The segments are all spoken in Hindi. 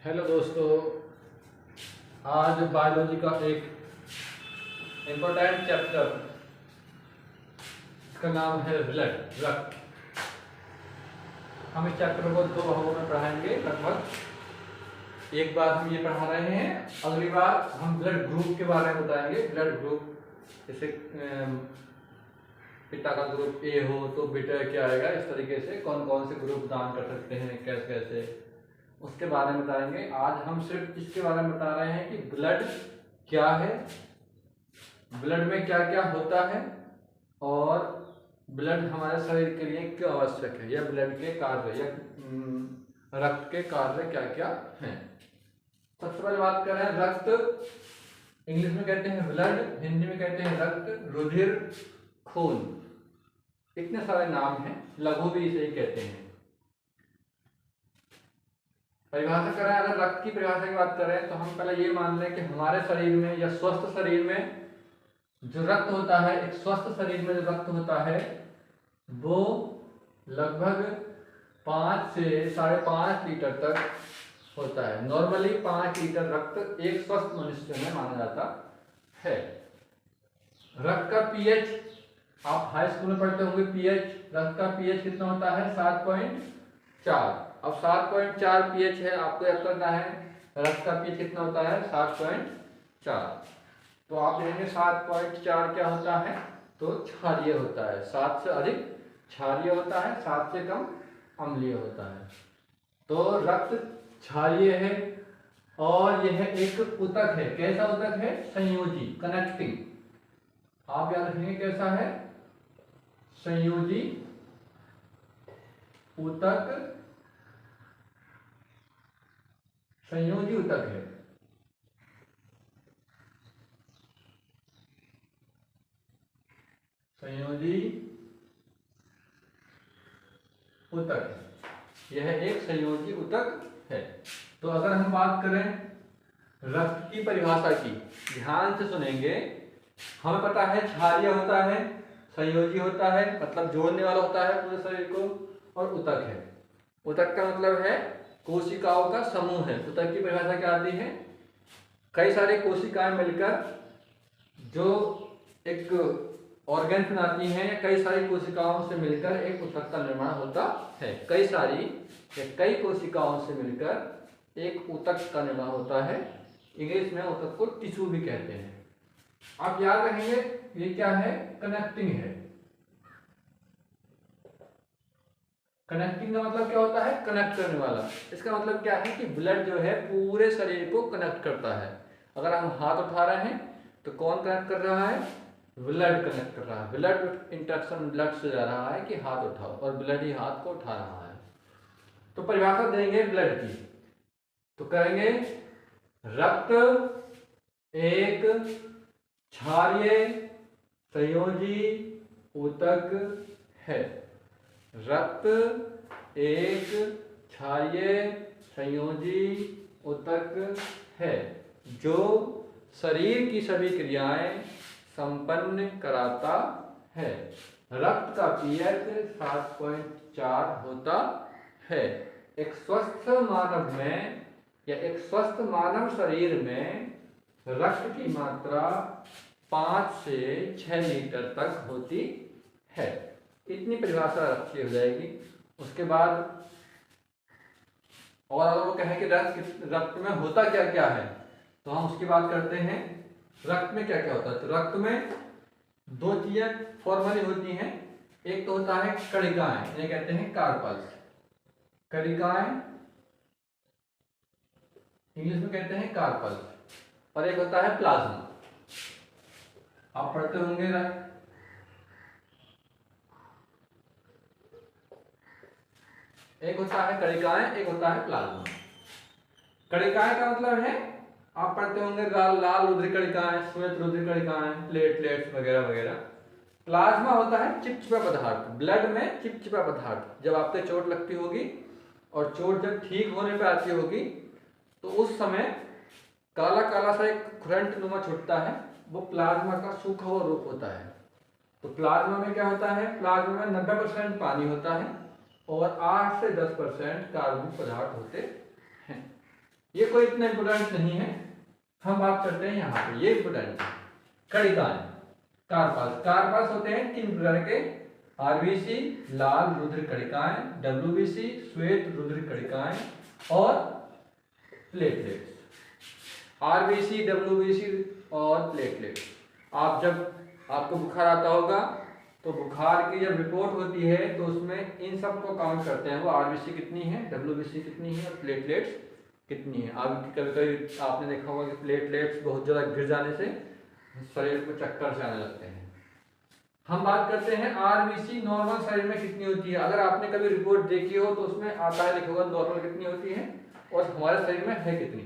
हेलो दोस्तों, आज बायोलॉजी का एक इम्पोर्टेंट चैप्टर, इसका नाम है ब्लड रक्त। हम इस चैप्टर को दो भागों में पढ़ाएंगे। लगभग एक बार हम ये पढ़ा रहे हैं, अगली बार हम ब्लड ग्रुप के बारे में बताएंगे। ब्लड ग्रुप जैसे पिता का ग्रुप ए हो तो बेटा क्या आएगा, इस तरीके से कौन कौन से ग्रुप दान कर सकते हैं, कैसे कैसे, उसके बारे में बताएंगे। आज हम सिर्फ इसके बारे में बता रहे हैं कि ब्लड क्या है, ब्लड में क्या क्या होता है और ब्लड हमारे शरीर के लिए क्यों आवश्यक है, या ब्लड के कार्य या रक्त के कार्य क्या क्या हैं। सबसे पहले बात कर रहे हैं रक्त। इंग्लिश में कहते हैं ब्लड, हिंदी में कहते हैं रक्त, रुधिर, खून, इतने सारे नाम हैं। लघु भी इसे ही कहते हैं। परिभाषा करें, अगर रक्त की परिभाषा की बात करें तो हम पहले ये मान लें कि हमारे शरीर में या स्वस्थ शरीर में जो रक्त होता है, एक स्वस्थ शरीर में जो रक्त होता है वो लगभग 5 से 5.5 लीटर तक होता है। नॉर्मली 5 लीटर रक्त एक स्वस्थ मनुष्य में माना जाता है। रक्त का पीएच, आप हाई स्कूल में पढ़ते होंगे पीएच, रक्त का पीएच कितना होता है 7.4। अब 7.4 पीएच है, आपको याद करना है रक्त का पीएच कितना होता है 7.4। तो आप देखेंगे 7.4 क्या होता है, तो क्षारीय होता है। 7 से अधिक क्षारीय होता है, 7 से कम अम्लीय होता है। तो रक्त क्षारीय है और यह एक ऊतक है। कैसा ऊतक है? संयोजी, कनेक्टिंग। आप याद रखेंगे कैसा है, संयोजी ऊतक, संयोजी ऊतक है। संयोजी ऊतक है, यह एक संयोजी ऊतक है। तो अगर हम बात करें रक्त की परिभाषा की, ध्यान से सुनेंगे। हमें पता है क्षारीय होता है, संयोजी होता है मतलब जोड़ने वाला होता है पूरे शरीर को, और ऊतक है। ऊतक का मतलब है कोशिकाओं का समूह है। ऊतक की परिभाषा क्या आती है? कई सारी कोशिकाएं मिलकर जो एक ऑर्गन बनाती हैं, या कई सारी कोशिकाओं से मिलकर एक ऊतक का निर्माण होता है। कई सारी या कई कोशिकाओं से मिलकर एक ऊतक का निर्माण होता है। इंग्लिश में ऊतक को टिश्यू भी कहते हैं। आप याद रखेंगे ये क्या है, कनेक्टिंग है। कनेक्टिंग का मतलब क्या होता है? कनेक्ट करने वाला। इसका मतलब क्या है कि ब्लड जो है पूरे शरीर को कनेक्ट करता है। अगर हम हाथ उठा रहे हैं तो कौन कनेक्ट कर रहा है? ब्लड कनेक्ट कर रहा है। ब्लड इंटरेक्शन ब्लड से जा रहा है कि हाथ उठाओ, और ब्लड ही हाथ को उठा रहा है। तो परिभाषा देंगे ब्लड की, तो करेंगे रक्त एक क्षारीय संयोजी ऊतक है। रक्त एक क्षारीय संयोजी ऊतक है जो शरीर की सभी क्रियाएं संपन्न कराता है। रक्त का पीएच 7.4 होता है। एक स्वस्थ मानव में या एक स्वस्थ मानव शरीर में रक्त की मात्रा 5 से 6 लीटर तक होती है। इतनी परिभाषा रखी हो जाएगी। उसके बाद और अगर वो कहें कि रक्त में होता क्या क्या है, तो हम उसकी बात करते हैं। रक्त में क्या क्या होता है? तो रक्त में दो चीजें फॉर्मली होती हैं। एक तो होता है कणिकाएं, इन्हें कहते हैं कार्पल्स। कणिकाएं इंग्लिश में कहते हैं कार्पल्स। और एक होता है प्लाज्मा। आप पढ़ते होंगे ना, एक होता है कणिकाएं, एक होता है प्लाज्मा। कणिकाएं का मतलब है, आप पढ़ते होंगे लाल रुधिर कणिकाएं, श्वेत रुधिर कणिकाएं, प्लेटलेट्स वगैरह वगैरह। प्लाज्मा होता है चिपचिपा पदार्थ, ब्लड में चिपचिपा पदार्थ। जब आपको चोट लगती होगी और चोट जब ठीक होने पे आती होगी तो उस समय काला काला सा एक खुरंट नुमा छूटता है, वो प्लाज्मा का सूखा हुआ रूप होता है। तो प्लाज्मा में क्या होता है? प्लाज्मा में 90% पानी होता है और 8 से 10% कार्बनिक पदार्थ होते हैं। ये कोई इतना इंपोर्टेंट नहीं है, हम बात करते हैं यहाँ पे, ये इंपोर्टेंट है। कणिकाएं, कार्पास। कार्पास होते हैं 3 प्रकार के, आरबीसी लाल रुधिर कणिकाएं, डब्ल्यूबीसी श्वेत रुधिर कणिकाएं और प्लेटलेट्स। आरबीसी, डब्ल्यूबीसी और प्लेटलेट्स। आप जब आपको बुखार आता होगा तो बुखार की जब रिपोर्ट होती है तो उसमें इन सब को काउंट करते हैं, वो आरबीसी कितनी है, डब्ल्यूबीसी कितनी है और प्लेटलेट्स कितनी है। आप कभी कभी आपने देखा होगा कि प्लेटलेट्स बहुत ज़्यादा गिर जाने से शरीर को चक्कर से आने लगते हैं। हम बात करते हैं आरबीसी नॉर्मल शरीर में कितनी होती है। अगर आपने कभी रिपोर्ट देखी हो तो उसमें आता है, लिखा होगा नॉर्मल कितनी होती है और हमारे शरीर में है कितनी।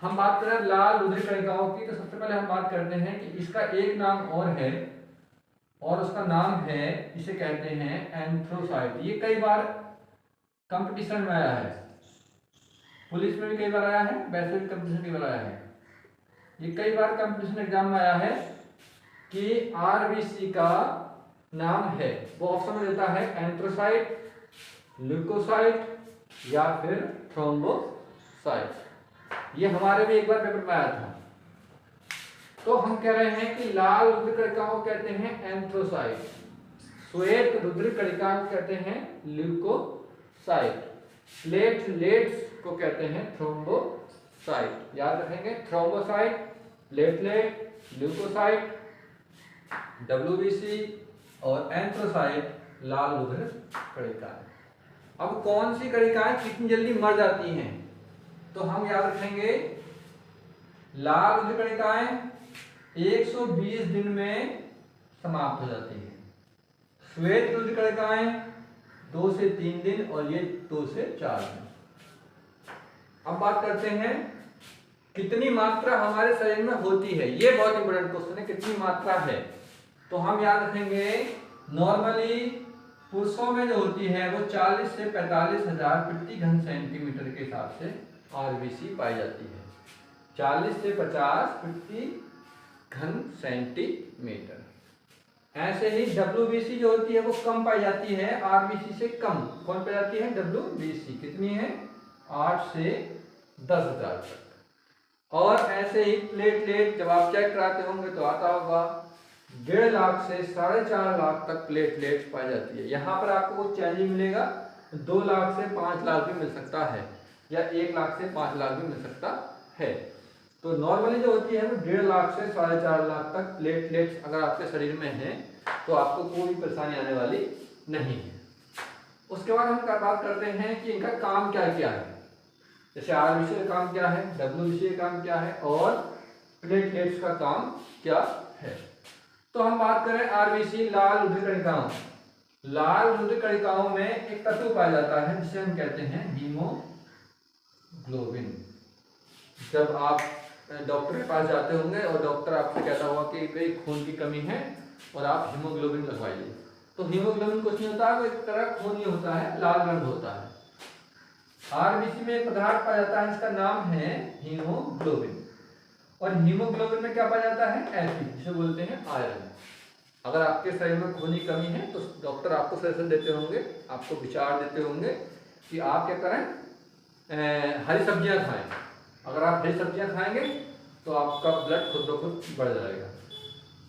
हम बात करें लाल रुधिर कणिकाओं की, तो सबसे पहले हम बात करते हैं कि इसका एक नाम और है और उसका नाम है, इसे कहते हैं एंथ्रोसाइट। ये कई बार कंपटीशन में आया है, पुलिस में भी कई बार आया है, वैसे भी कंपटीशन कई बार आया है। ये कई बार कंपटीशन एग्जाम में आया है कि आरबीसी का नाम है, वो ऑप्शन में देता है एंथ्रोसाइट, ल्यूकोसाइट या फिर थ्रोम्बोसाइट। ये हमारे भी एक बार पेपर में आया था। तो हम कह रहे हैं कि लाल रुधिर कणिकाओं कहते हैं एंथ्रोसाइट, श्वेत रुधिर कणिकाओं कहते हैं ल्यूकोसाइट, प्लेटलेट्स को कहते हैं थ्रोम्बोसाइट। याद रखेंगे, थ्रोम्बोसाइट, प्लेटलेट, ल्यूकोसाइट, डब्ल्यूबीसी और एंथ्रोसाइट लाल रुधिर कणिकाएं। अब कौन सी कणिकाएं कितनी जल्दी मर जाती हैं, तो हम याद रखेंगे लाल रुधिर कणिकाएं 120 दिन में समाप्त हो जाती है, श्वेत रुधिर कणिकाएं 2 से 3 दिन और ये 2 से 4 दिन। अब बात करते हैं कितनी मात्रा हमारे शरीर में होती है, ये बहुत इंपॉर्टेंट क्वेश्चन है, कितनी मात्रा है। तो हम याद रखेंगे नॉर्मली पुरुषों में जो होती है वो 40 से 45 हजार प्रति घन सेंटीमीटर के हिसाब से आरबीसी पाई जाती है, 40 से 50 प्रति घन सेंटीमीटर। ऐसे ही डब्ल्यूबीसी जो होती है वो कम पाई जाती है, आरबीसी से कम। कौन पाई जाती है, डब्ल्यूबीसी। कितनी है, 8 से 10 हजार तक। और ऐसे ही प्लेटलेट जब आप चेक कराते होंगे तो आता होगा 1.5 लाख से 4.5 लाख तक प्लेटलेट पाई जाती है। यहाँ पर आपको वो चेंजिंग मिलेगा, 2 लाख से 5 लाख भी मिल सकता है या 1 लाख से 5 लाख भी मिल सकता है। तो नॉर्मली जो होती है वो 1.5 लाख से 4.5 लाख तक प्लेटलेट्स अगर आपके शरीर में है तो आपको कोई परेशानी आने वाली नहीं है। उसके बाद हम बात करते हैं कि इनका काम क्या क्या है, जैसे आरबीसी का काम क्या है, डब्ल्यूबीसी का काम क्या है और प्लेटलेट्स का काम क्या है। तो हम बात करें आरबीसी लाल रुधिर कणिकाओं। लाल रुधिर कणिकाओं में एक तत्व पाया जाता है जिसे हम कहते हैं हीमोग्लोबिन। जब आप डॉक्टर के पास जाते होंगे और डॉक्टर आपसे कहता होगा कि भाई खून की कमी है और आप हीमोग्लोबिन लगवाइए, तो हीमोग्लोबिन कुछ नहीं होता है, वो एक तरह खून ही होता है, लाल रंग होता है। आरबीसी में एक पदार्थ पाया जाता है जिसका नाम है हीमोग्लोबिन, और हीमोग्लोबिन में क्या पाया जाता है, एसिड, जिसे बोलते हैं आयरन। अगर आपके शरीर में खून की कमी है तो डॉक्टर आपको सजेशन देते होंगे, आपको विचार देते होंगे कि आप क्या करें, हरी सब्जियां खाएं। अगर आप हरी सब्जियां खाएंगे तो आपका ब्लड खुद ब खुद बढ़ जाएगा।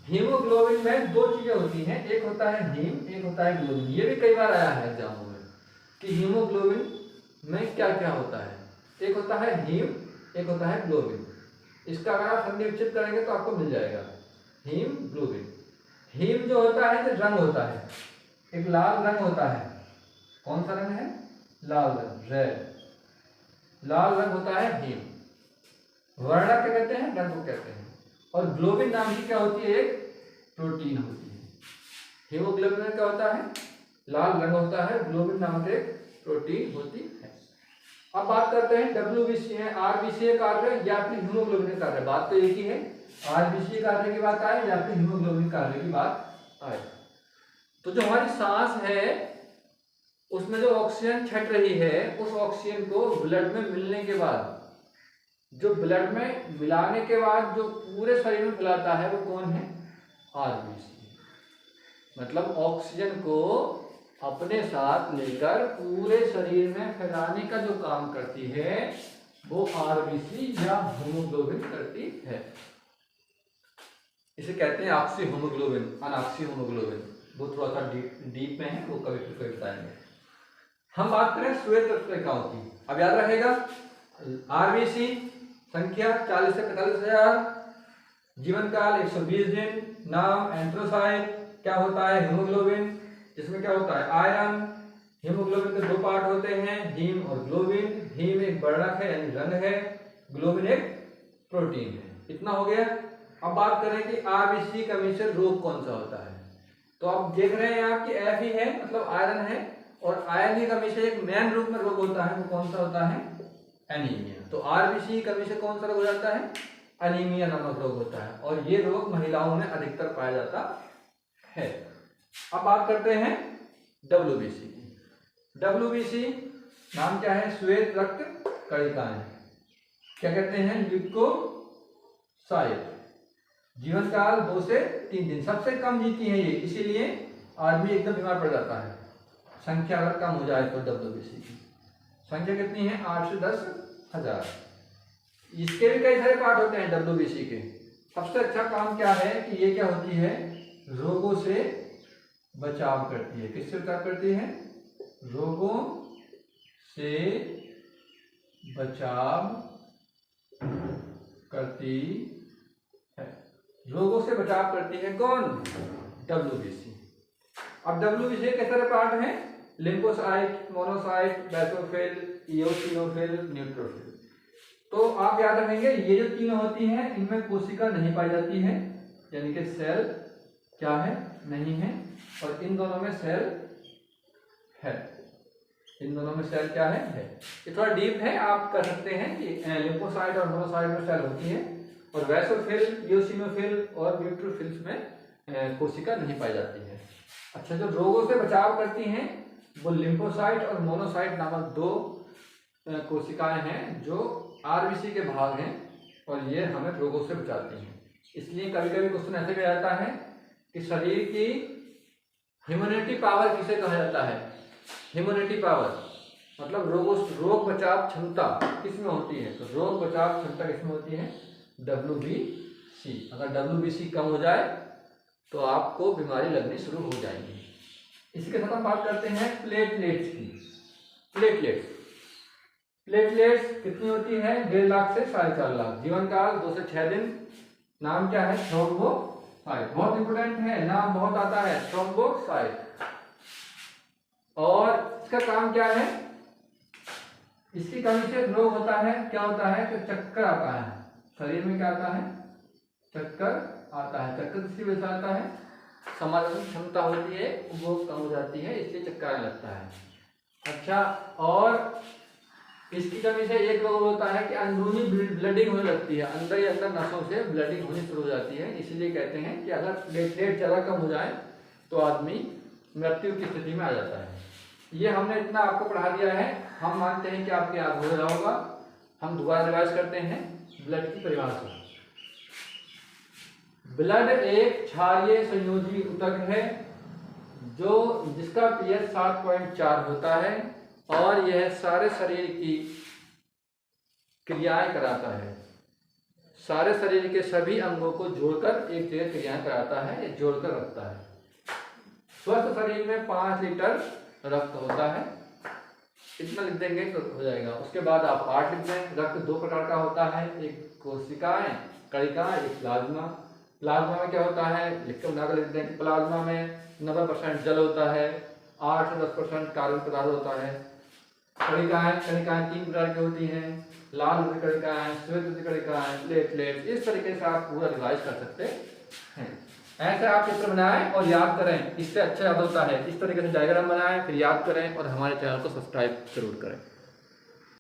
हीमोग्लोबिन में 2 चीजें होती हैं, एक होता है हीम, एक होता है ग्लोबिन। ये भी कई बार आया है एग्जामों में कि हीमोग्लोबिन में क्या क्या होता है, एक होता है हीम, एक होता है ग्लोबिन। इसका अगर आप संधि विच्छेद करेंगे तो आपको मिल जाएगा हीम ग्लोबिन। हीम जो होता है तो रंग होता है, एक लाल रंग होता है। कौन सा रंग है, लाल रंग, रेड। लाल रंग होता है हीम। वर्णक क्या कहते हैं, रंग को कहते हैं। और ग्लोबिन नाम की क्या होती है, एक प्रोटीन होती है। हीमोग्लोबिन में क्या होता है, लाल रंग होता है, ग्लोबिन नामक एक प्रोटीन होती है। अब बात करते हैं डब्ल्यूबीसी है, आरबीसी कार्य या फिर हीमोग्लोबिन कार्य। बात तो एक ही है, आरबीसी कार्य की बात आए या फिर हीमोग्लोबिन कार्य की बात आए। तो जो हमारी सांस है उसमें जो ऑक्सीजन छट रही है, उस ऑक्सीजन को ब्लड में मिलने के बाद, जो ब्लड में मिलाने के बाद जो पूरे शरीर में फैलाता है वो कौन है, आरबीसी। मतलब ऑक्सीजन को अपने साथ लेकर पूरे शरीर में फैलाने का जो काम करती है वो आरबीसी या हीमोग्लोबिन करती है। इसे कहते हैं ऑक्सी हीमोग्लोबिन, अनऑक्सी हीमोग्लोबिन। वो थोड़ा सा डीप में है, वो कभी फिर बताएंगे। हम बात करें श्वेत रक्त कोशिकाओं की। अब याद रहेगा आरबीसी संख्या 40 से 45,000, जीवन काल 120 दिन, नाम एंथ्रोसाइट, क्या होता है हीमोग्लोबिन, जिसमें क्या होता है आयरन। हीमोग्लोबिन के 2 पार्ट होते हैं, हीम और ग्लोबिन। हीम एक वर्णक है यानी रंग है, ग्लोबिन एक प्रोटीन है। इतना हो गया। अब बात करें कि आरबीसी कमी से रोग कौन सा होता है। तो आप देख रहे हैं आपकी एफ ही है, मतलब आयरन है, और आयरन की कमी से एक मेन रूप में रोग होता है, वो कौन सा होता है एनीमिया। तो आरबीसी की कमी से कौन सा रोग हो जाता है एनीमिया नामक रोग होता है, और ये रोग महिलाओं में अधिकतर पाया जाता है। अब बात करते हैं डब्ल्यूबीसी की। डब्ल्यूबीसी नाम क्या है, श्वेत रक्त कणिकाएं, क्या कहते हैं ल्यूकोसाइट। जीवन काल 2 से 3 दिन, सबसे कम जीती है ये, इसीलिए आदमी एकदम बीमार पड़ जाता है। संख्या अगर कम हो जाए तो डब्ल्यूबीसी की संख्या कितनी है 8 से 10,000। इसके भी कई सारे पार्ट होते हैं डब्ल्यूबीसी के। सबसे अच्छा काम क्या है कि ये क्या होती है, रोगों से बचाव करती है। किससे बचाव करती है, रोगों से बचाव करती है। रोगों से बचाव करती है कौन, डब्ल्यूबीसी। अब डब्ल्यूबीसी के सारे पार्ट हैं, lymphocyte, monocyte, basophil, eosinophil, neutrophil. तो आप याद रखेंगे ये जो तीनों होती हैं इनमें कोशिका नहीं पाई जाती है, यानी कि सेल क्या है नहीं है, और इन दोनों में सेल है। इन दोनों में सेल क्या है। ये थोड़ा डीप है, आप कर सकते हैं कि लिम्फोसाइट और मोनोसाइट में सेल होती है, और वैसोफिल, इओसिनोफिल और न्यूट्रोफिल्स में कोशिका नहीं पाई जाती है। अच्छा, जो रोगों से बचाव करती हैं वो लिम्फोसाइट और मोनोसाइट नामक 2 कोशिकाएं हैं जो आरबीसी के भाग हैं, और ये हमें रोगों से बचाती हैं। इसलिए कभी कभी क्वेश्चन ऐसे किया जाता है कि शरीर की ह्यूमैनिटी पावर किसे कहा जाता है। ह्यूमैनिटी पावर मतलब रोग बचाव क्षमता किस में होती है, तो रोग बचाव क्षमता किसमें होती है, डब्ल्यूबीसी। अगर डब्ल्यूबीसी कम हो जाए तो आपको बीमारी लगनी शुरू हो जाएगी। इसी के साथ हम बात करते हैं प्लेटलेट्स की। प्लेटलेट्स कितनी होती है, 1.5 लाख से 4.5 लाख। जीवन काल 2 से 6 दिन। नाम क्या है, थ्रोम्बोसाइट। बहुत इंपोर्टेंट है, नाम बहुत आता है थ्रोम्बोसाइट। और इसका काम क्या है, इसकी कमी से रोग होता है, क्या होता है कि चक्कर आता है शरीर में। क्या आता है, चक्कर आता है। चक्कर किसी वजह से आता है, समाधान क्षमता होती है वो कम हो जाती है, इसलिए चक्कर आने लगता है। अच्छा, और इसकी कमी से एक रोग होता है कि अंदरूनी ब्लडिंग होने लगती है, अंदर ही अंदर नसों से ब्लडिंग होनी शुरू हो जाती है। इसीलिए कहते हैं कि अगर प्लेटलेट ज़्यादा कम हो जाए तो आदमी मृत्यु की स्थिति में आ जाता है। ये हमने इतना आपको पढ़ा दिया है, हम मानते हैं कि आपके याद हो रहा होगा। हम दोबारा रिवाइज करते हैं ब्लड की परिभाषा। ब्लड एक क्षारीय संयोजी ऊतक है जिसका पीएच 7.4 होता है, और यह सारे शरीर की क्रियाएं कराता है। सारे शरीर के सभी अंगों को जोड़कर एक जगह क्रियाएं कराता है, ये जोड़कर रखता है। स्वस्थ शरीर में 5 लीटर रक्त होता है, इतना लिख देंगे तो हो जाएगा। उसके बाद आप पार्ट लिख दें। रक्त 2 प्रकार का होता है, एक कोशिकाएं कणिकाएं, एक प्लाज्मा। प्लाज्मा में क्या होता है, लिख लिख दें। प्लाज्मा में 90% जल होता है, 8 से 10% कार्बन पदार्थ होता है। कणिकाएं 3 प्रकार की होती हैं, लाल रक्त कणिकाएं, श्वेत रक्त कणिकाएं, प्लेटलेट्स। इस तरीके से आप पूरा रिवाइज कर सकते हैं। ऐसे आप चित्र बनाएं और याद करें, इससे अच्छा याद होता है। इस तरीके से डायग्राम बनाएं, फिर याद करें, और हमारे चैनल को सब्सक्राइब जरूर करें।